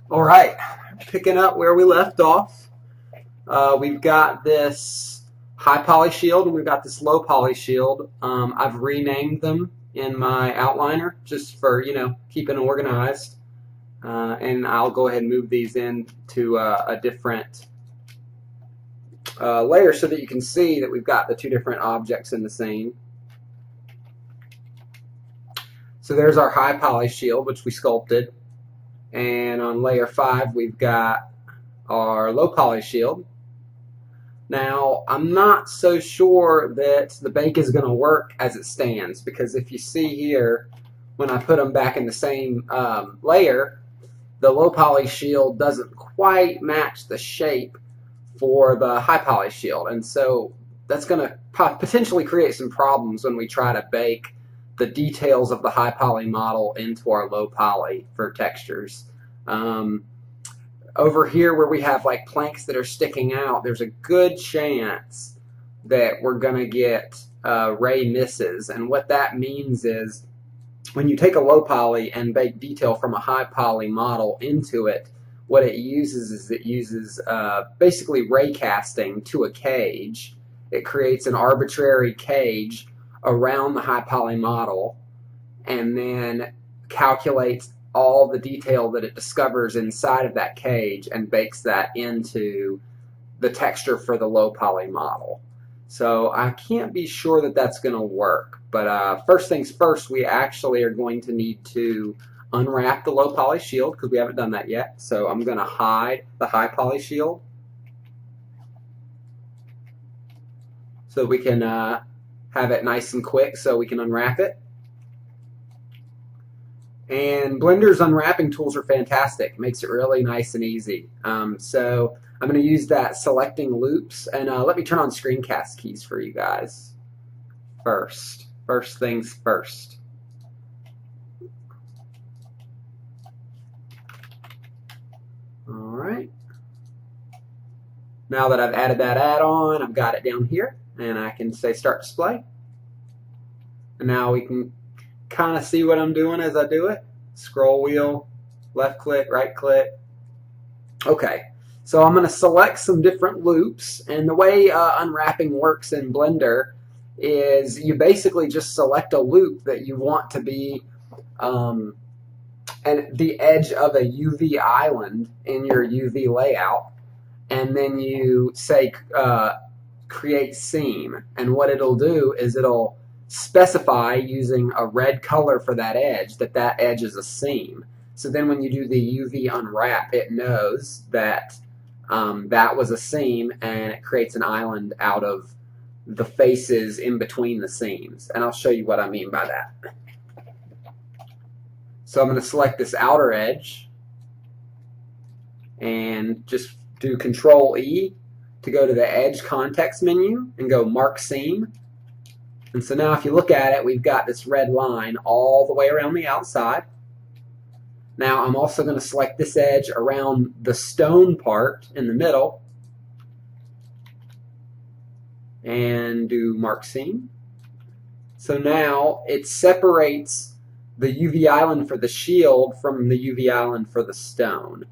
All right, picking up where we left off. We've got this high poly shield and we've got this low poly shield. I've renamed them in my outliner just for, keeping organized. And I'll go ahead and move these into a different layer so that you can see that we've got the two different objects in the scene. So there's our high poly shield, which we sculpted. And on layer 5, we've got our low poly shield. Now, I'm not so sure that the bake is going to work as it stands, because if you see here, when I put them back in the same layer, the low poly shield doesn't quite match the shape for the high poly shield. And so that's going to potentially create some problems when we try to bake the details of the high poly model into our low poly for textures. Over here where we have like planks that are sticking out, there's a good chance that we're going to get ray misses. And what that means is when you take a low poly and bake detail from a high poly model into it, what it uses is it uses basically ray casting to a cage. It creates an arbitrary cage around the high poly model and then calculates all the detail that it discovers inside of that cage and bakes that into the texture for the low poly model. So I can't be sure that that's going to work, but first things first, we actually are going to need to unwrap the low poly shield because we haven't done that yet. So I'm going to hide the high poly shield so we can have it nice and quick so we can unwrap it. And Blender's unwrapping tools are fantastic. It makes it really nice and easy. So I'm going to use that selecting loops, and let me turn on screencast keys for you guys first. First things first. All right. Now that I've added that add-on, I've got it down here, and I can say start display. And now we can kind of see what I'm doing as I do it. Scroll wheel, left click, right click. Okay, so I'm going to select some different loops, and the way unwrapping works in Blender is you basically just select a loop that you want to be at the edge of a UV island in your UV layout, and then you say create seam, and what it'll do is it'll specify using a red color for that edge that edge is a seam. So then when you do the UV unwrap, it knows that that was a seam, and it creates an island out of the faces in between the seams. And I'll show you what I mean by that. So I'm going to select this outer edge and just do Control E to go to the Edge context menu and go Mark Seam. And so now if you look at it, we've got this red line all the way around the outside. Now I'm also going to select this edge around the stone part in the middle and do Mark Seam. So now it separates the UV island for the shield from the UV island for the stone.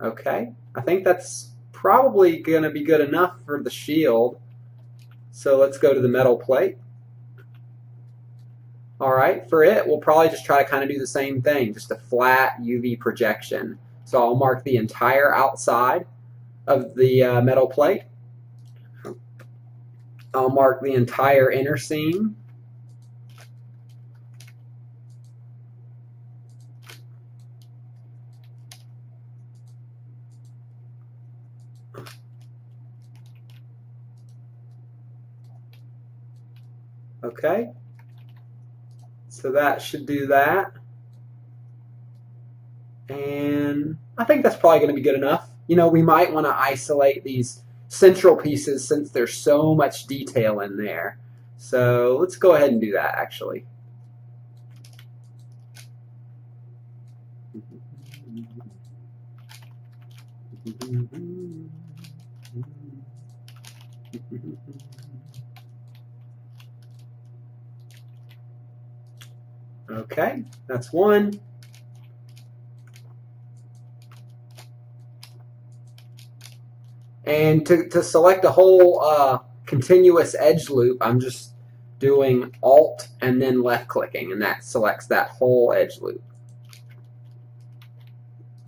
Okay, I think that's probably going to be good enough for the shield. So let's go to the metal plate. All right, for it, we'll probably just try to kind of do the same thing, just a flat UV projection. So I'll mark the entire outside of the metal plate. I'll mark the entire inner seam. Okay, so that should do that. And I think that's probably going to be good enough. We might want to isolate these central pieces since there's so much detail in there. So let's go ahead and do that actually. Okay, that's one. And to select a whole continuous edge loop, I'm just doing Alt and then left clicking, and that selects that whole edge loop.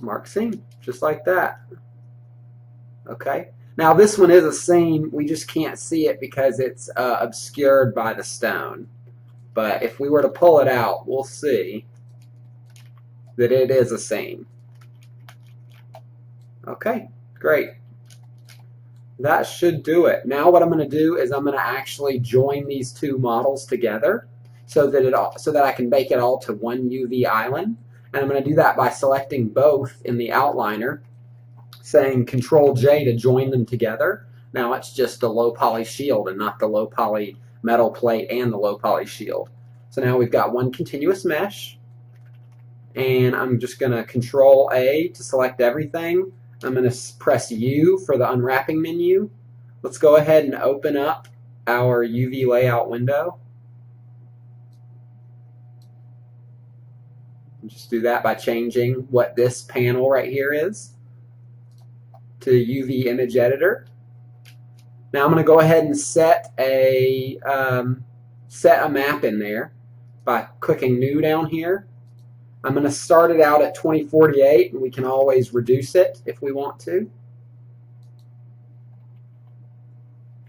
Mark scene, just like that. Okay. Now this one is a seam. We just can't see it because it's obscured by the stone. But if we were to pull it out, we'll see that it is a seam. Okay, great. That should do it. Now what I'm going to do is I'm going to actually join these two models together so that I can make it all to one UV island. And I'm going to do that by selecting both in the outliner, saying Control J to join them together. Now it's just the low poly shield and not the low poly metal plate and the low poly shield. So now we've got one continuous mesh, and I'm just going to Control A to select everything. I'm going to press U for the unwrapping menu. Let's go ahead and open up our UV layout window. Just do that by changing what this panel right here is to UV image editor. Now I'm going to go ahead and set a map in there by clicking New down here. I'm going to start it out at 2048, and we can always reduce it if we want to.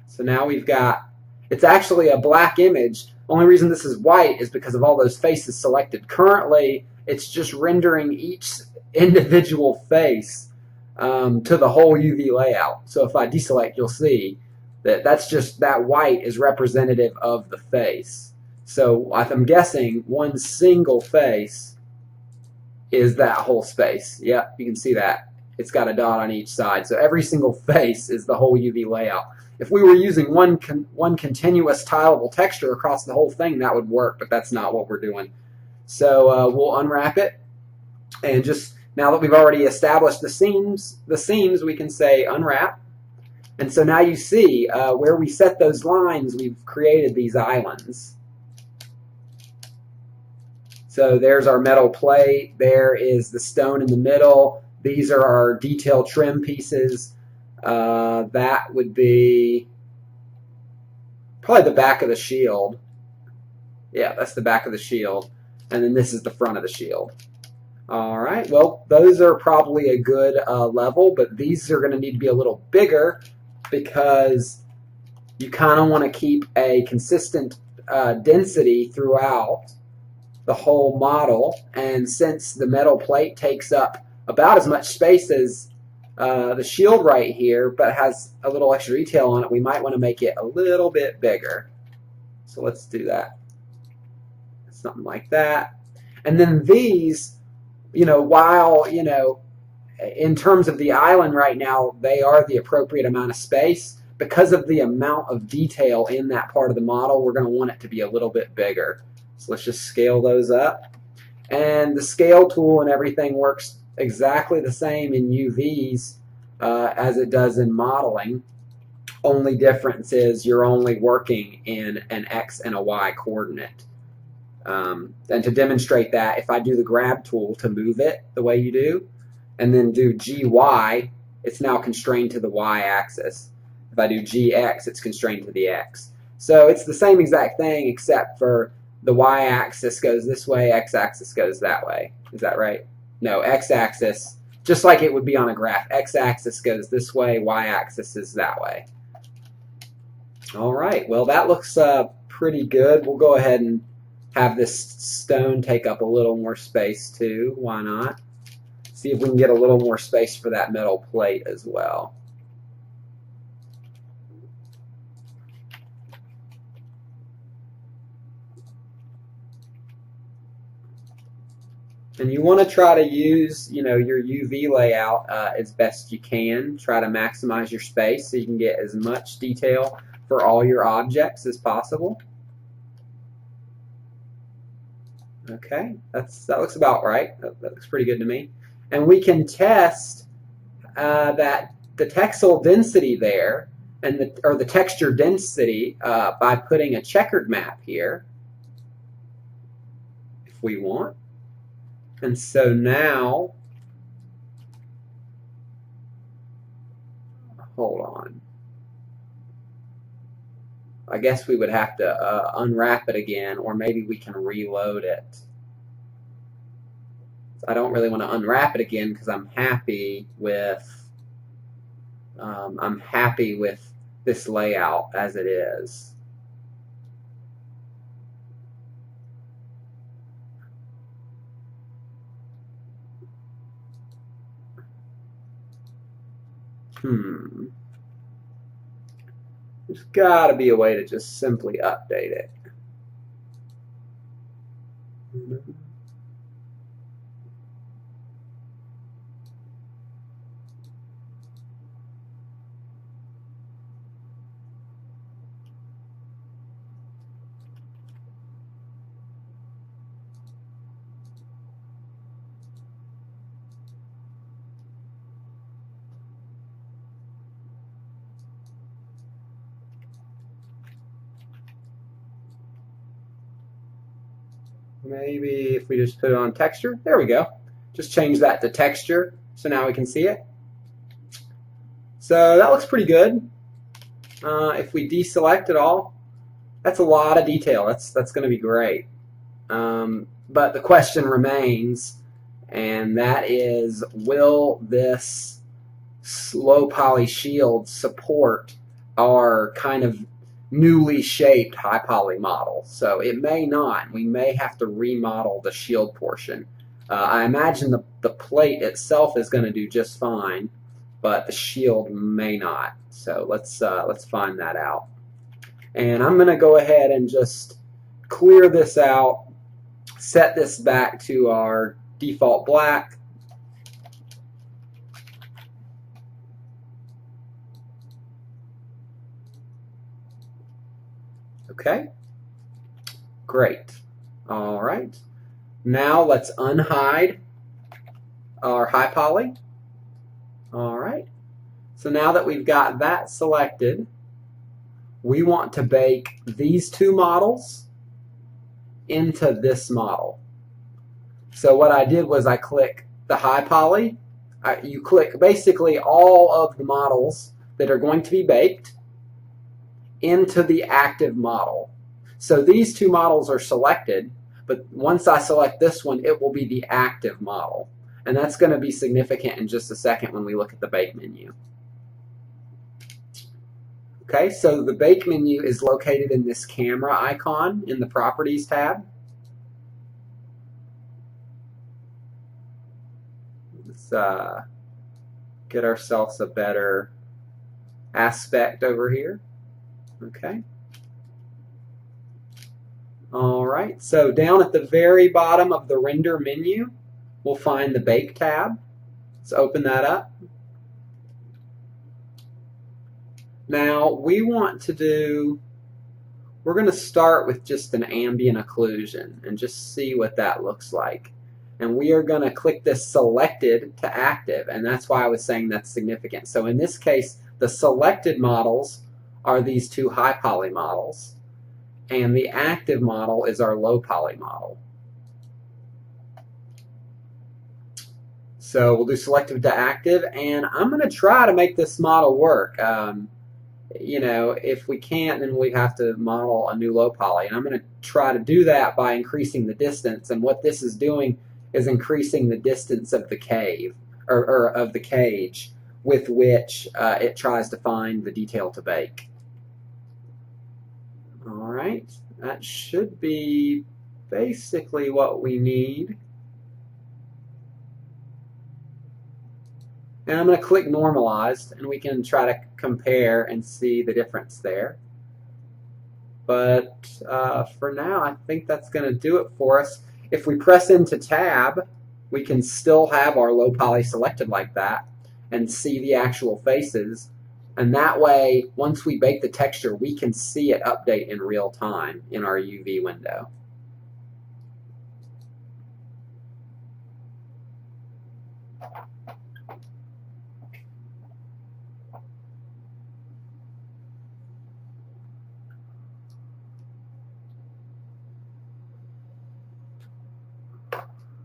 So now we've got, it's actually a black image. Only reason this is white is because of all those faces selected. Currently, it's just rendering each individual face to the whole UV layout. So if I deselect, you'll see that that white is representative of the face. So I'm guessing one single face is that whole space. Yep, you can see that. It's got a dot on each side. So every single face is the whole UV layout. If we were using one continuous tileable texture across the whole thing, that would work, but that's not what we're doing. So we'll unwrap it, and just now that we've already established the seams, we can say unwrap. And so now you see where we set those lines, we've created these islands. So there's our metal plate, there is the stone in the middle, these are our detail trim pieces. That would be probably the back of the shield. Yeah, that's the back of the shield. And then this is the front of the shield. All right, well, those are probably a good level, but these are going to need to be a little bigger because you kind of want to keep a consistent density throughout the whole model. And since the metal plate takes up about as much space as the shield right here, but has a little extra detail on it, we might want to make it a little bit bigger. So let's do that. Something like that. And then these, while, in terms of the island right now, they are the appropriate amount of space. Because of the amount of detail in that part of the model, we're going to want it to be a little bit bigger. So let's just scale those up. And the scale tool and everything works exactly the same in UVs as it does in modeling. Only difference is you're only working in an X and a Y coordinate. And to demonstrate that, if I do the grab tool to move it the way you do, and then do GY, it's now constrained to the Y axis. If I do GX, it's constrained to the X. So it's the same exact thing, except for the Y axis goes this way, X axis goes that way. Is that right? No, X axis, just like it would be on a graph, X axis goes this way, Y axis is that way. All right, well, that looks pretty good. We'll go ahead and have this stone take up a little more space too. Why not? See if we can get a little more space for that metal plate as well. And you want to try to use, your UV layout as best you can. Try to maximize your space so you can get as much detail for all your objects as possible. Okay, that looks about right. That looks pretty good to me. And we can test that the textile density there, and the texture density by putting a checkered map here, if we want. And so now, hold on. I guess we would have to unwrap it again, or maybe we can reload it. I don't really want to unwrap it again because I'm happy with this layout as it is. There's got to be a way to just simply update it. Maybe if we just put it on texture, there we go. Just change that to texture, so now we can see it. So that looks pretty good. If we deselect it all, that's a lot of detail. That's going to be great. But the question remains, and that is, will this low poly shield support our kind of newly shaped high poly model? So it may not. We may have to remodel the shield portion. I imagine the plate itself is going to do just fine, but the shield may not. So let's find that out. And I'm going to go ahead and just clear this out, set this back to our default black. Okay, great. All right, now let's unhide our high poly. All right, so now that we've got that selected, we want to bake these two models into this model. So what I did was I click the high poly. You click basically all of the models that are going to be baked into the active model. So these two models are selected, but once I select this one, it will be the active model. And that's going to be significant in just a second when we look at the bake menu. Okay, so the bake menu is located in this camera icon in the Properties tab. Let's get ourselves a better aspect over here. Okay. All right, so down at the very bottom of the render menu, we'll find the Bake tab. Let's open that up. Now we want to do, we're going to start with just an ambient occlusion and just see what that looks like. And we are going to click this selected to active, and that's why I was saying that's significant. So in this case, the selected models are these two high poly models, and the active model is our low poly model. So we'll do selective to active, and I'm going to try to make this model work. You know, if we can't, then we have to model a new low poly, and I'm going to try to do that by increasing the distance. And what this is doing is increasing the distance of the cave, or of the cage, with which it tries to find the detail to bake. All right, that should be basically what we need. And I'm going to click normalized, and we can try to compare and see the difference there. But for now, I think that's going to do it for us. If we press into tab, we can still have our low poly selected like that and see the actual faces. And that way, once we bake the texture, we can see it update in real time in our UV window.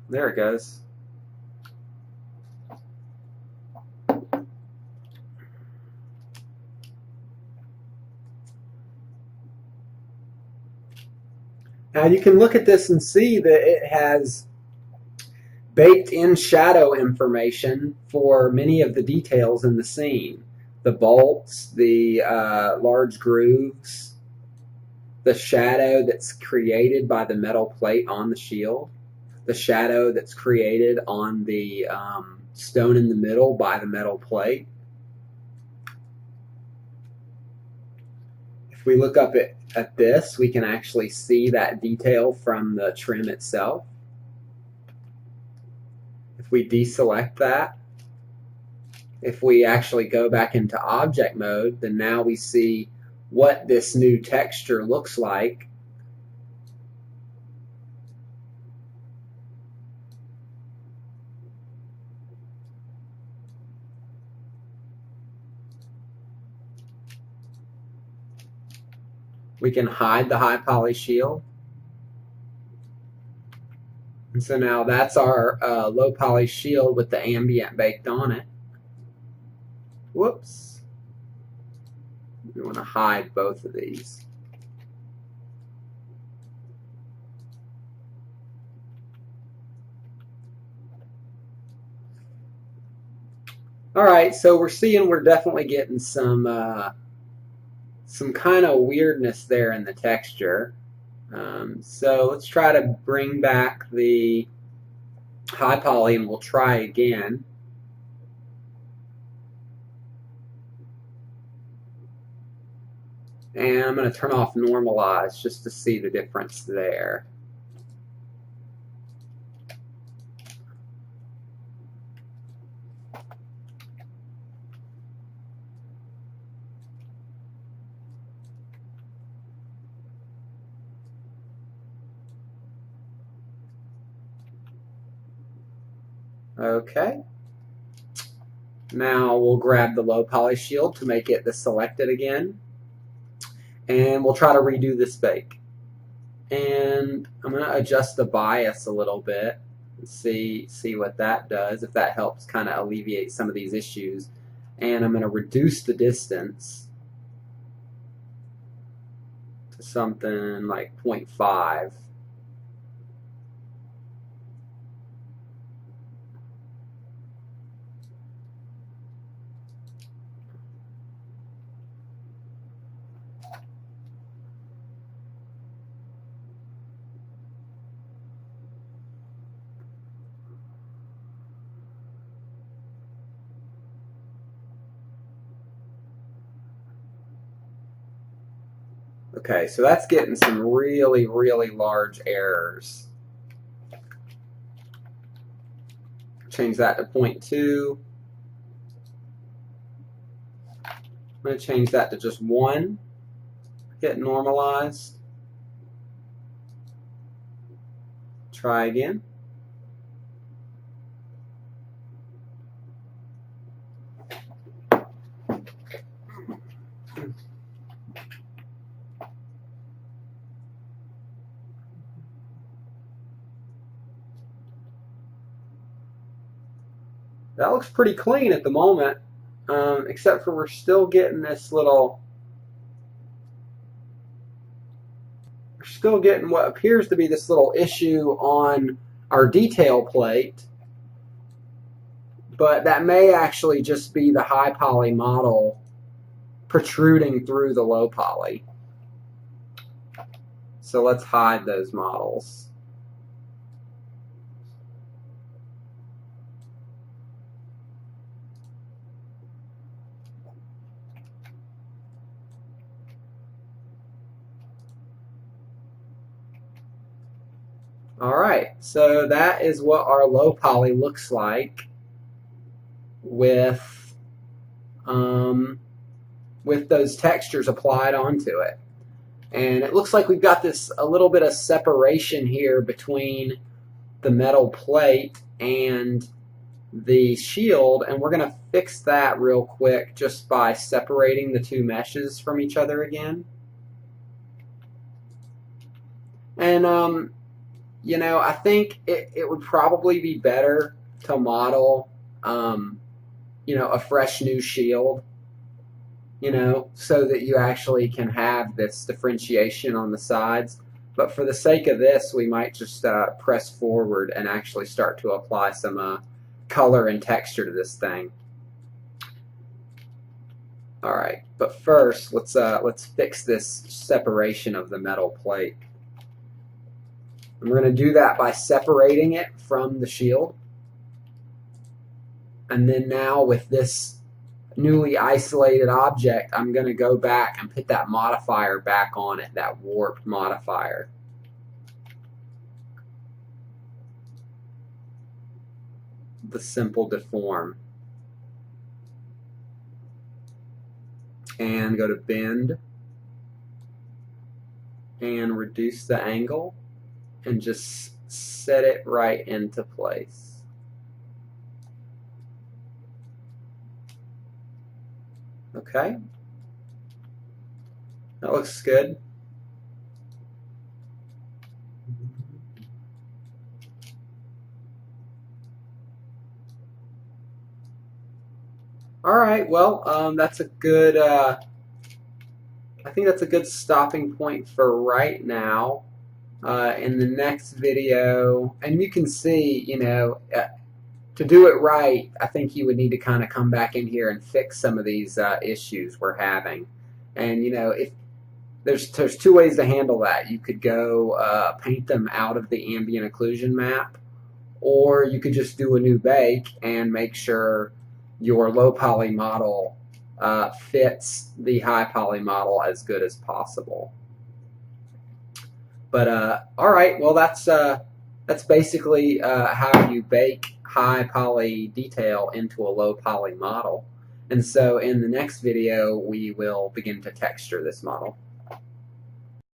There it goes. Now you can look at this and see that it has baked in shadow information for many of the details in the scene. The bolts, the large grooves, the shadow that's created by the metal plate on the shield, the shadow that's created on the stone in the middle by the metal plate. If we look up at this, we can actually see that detail from the trim itself. If we deselect that, if we actually go back into object mode, then now we see what this new texture looks like. We can hide the high poly shield. And so now that's our low poly shield with the ambient baked on it. Whoops. We want to hide both of these. Alright, so we're definitely getting some kind of weirdness there in the texture. So let's try to bring back the high poly and we'll try again. And I'm going to turn off normalize just to see the difference there. Okay. Now we'll grab the low poly shield to make it the selected again. And we'll try to redo this bake. And I'm going to adjust the bias a little bit and see what that does, if that helps kind of alleviate some of these issues. And I'm going to reduce the distance to something like 0.5. Okay, so that's getting some really, really large errors. Change that to 0.2. I'm going to change that to just 1. Hit normalize. Try again. That looks pretty clean at the moment, except for we're still getting this little, we're still getting what appears to be this little issue on our detail plate, but that may actually just be the high poly model protruding through the low poly. So let's hide those models. Alright, so that is what our low poly looks like with those textures applied onto it. And it looks like we've got this a little bit of separation here between the metal plate and the shield, and we're going to fix that real quick just by separating the two meshes from each other again. And you know, I think it would probably be better to model, you know, a fresh new shield, you know, so that you actually can have this differentiation on the sides. But for the sake of this, we might just press forward and actually start to apply some color and texture to this thing. All right, but first, let's fix this separation of the metal plate. And we're going to do that by separating it from the shield. And then now with this newly isolated object, I'm going to go back and put that modifier back on it, that warped modifier. The simple deform. And go to bend and reduce the angle and just set it right into place. Okay, that looks good. All right, well, that's a good, I think that's a good stopping point for right now. In the next video, and you can see, you know, to do it right, I think you would need to kind of come back in here and fix some of these issues we're having. And, you know, if there's two ways to handle that. You could go paint them out of the ambient occlusion map, or you could just do a new bake and make sure your low poly model fits the high poly model as good as possible. But all right, well that's basically how you bake high poly detail into a low poly model. And so in the next video we will begin to texture this model.